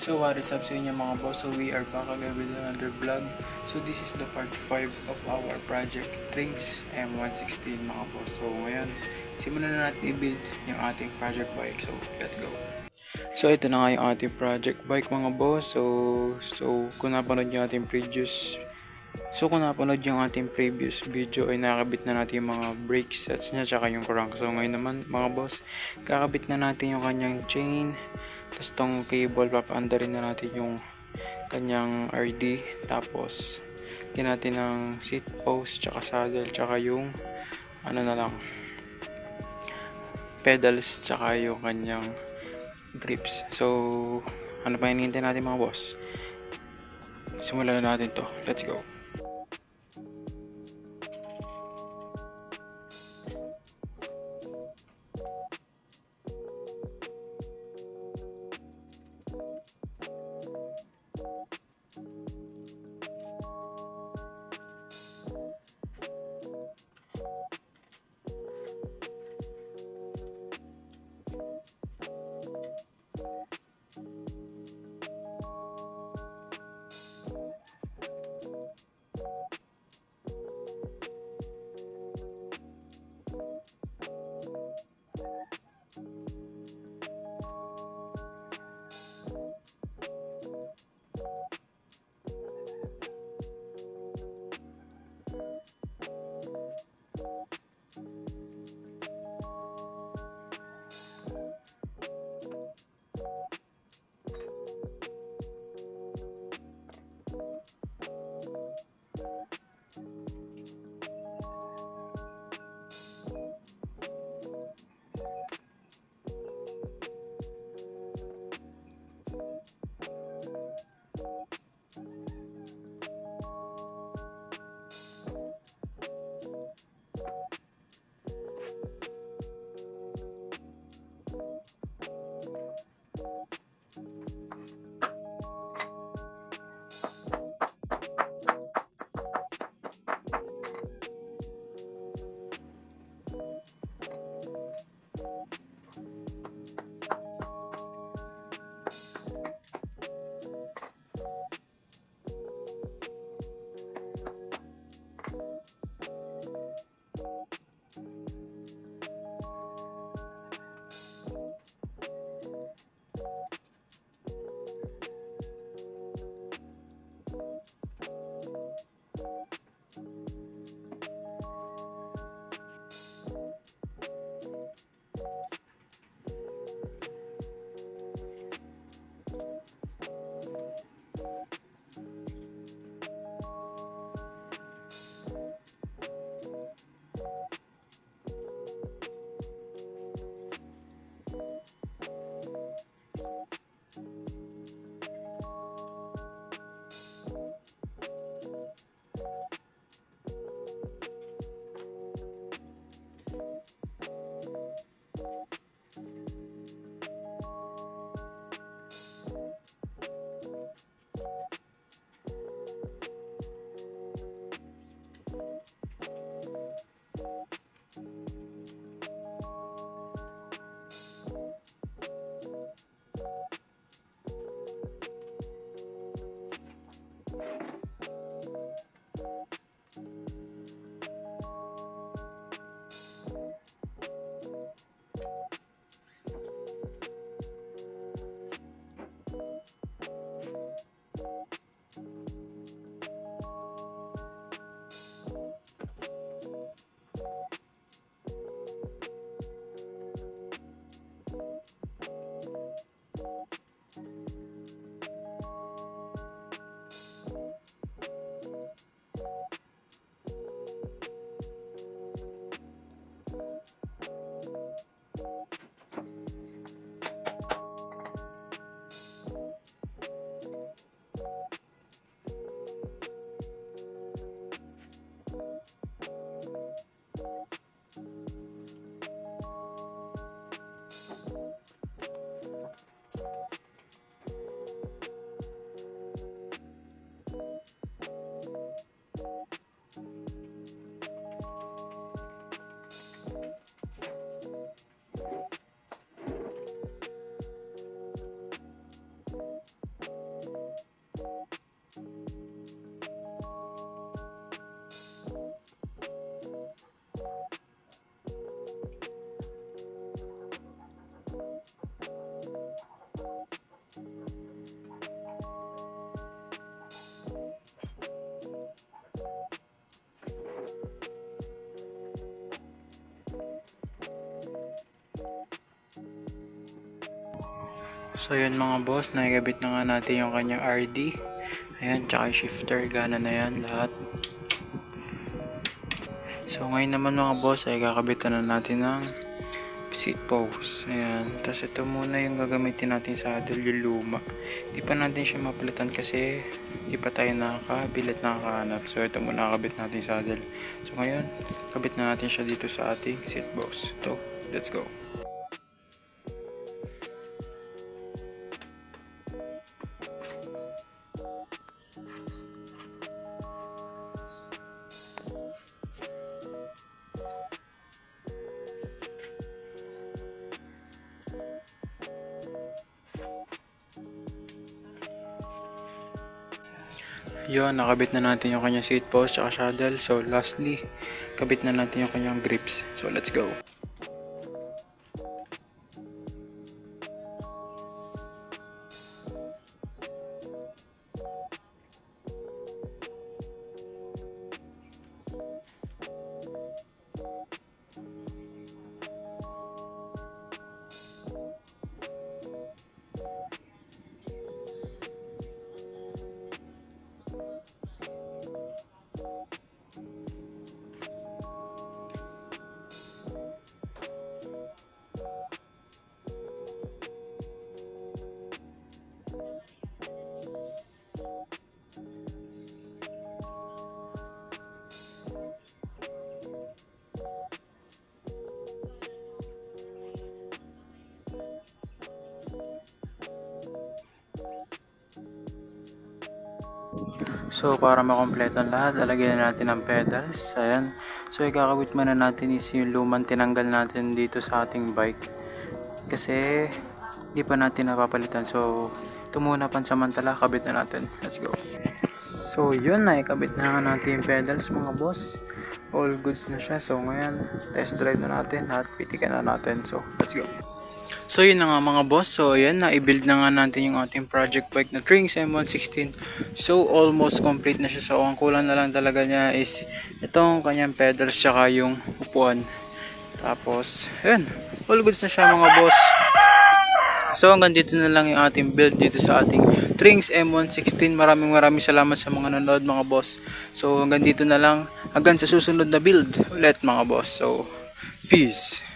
So what is up sa inyo mga boss? So we are back again with another vlog. So this is the part 5 of our project Trace M116 mga boss. So ngayon, simulan na natin i-build yung ating project bike. So let's go. So ito na nga yung ating project bike mga boss. So kung napanood yung ating previous video ay nakakabit na natin yung mga brake sets niya tsaka yung crank. So ngayon naman mga boss, kakabit na natin yung kanyang chain. Tapos tong cable, papaanda rin na natin yung kanyang RD. Tapos lagyan natin ng seat post tsaka saddle tsaka yung ano na lang, pedals tsaka yung kanyang grips. So ano pa hinihintay natin mga boss? Simulan na natin to. Let's go. So yun mga boss, nakikabit na nga natin yung kanyang RD. Ayan, tsaka yung shifter, gana na yan lahat. So ngayon naman mga boss ay kakabitan na natin ng seat post. Ayan, tapos ito muna yung gagamitin natin sa saddle, yung luma. Hindi pa natin siya mapalitan kasi hindi pa tayo nakakabilat, nakakahanap. So ito muna kakabit natin sa saddle. So ngayon, kabit na natin siya dito sa ating seat post. So, let's go. Yun, nakabit na natin yung kanyang seat post at saddle. So lastly, kabit na natin yung kanyang grips. So let's go. So para makompleto ang lahat, lalagyan na natin ng pedals. Ayan. So ikakabit muna natin is yung lumang tinanggal natin dito sa ating bike. Kasi hindi pa natin napapalitan. So ito muna pansamantala, kabit na natin. Let's go. So yun na, ikabit na natin yung pedals mga boss. All goods na siya. So ngayon, test drive na natin at pitikan na natin. So let's go. So yun na nga mga boss, so ayan, na-build na nga natin yung ating project bike na Trings M116. So almost complete na siya, so ang kulang na lang talaga niya is itong kanyang pedals tsaka yung upuan. Tapos, ayan, all goods na siya mga boss. So hanggang dito na lang yung ating build dito sa ating Trings M116. Maraming salamat sa mga nanonood mga boss. So hanggang dito na lang, hanggang sa susunod na build ulit mga boss. So, peace!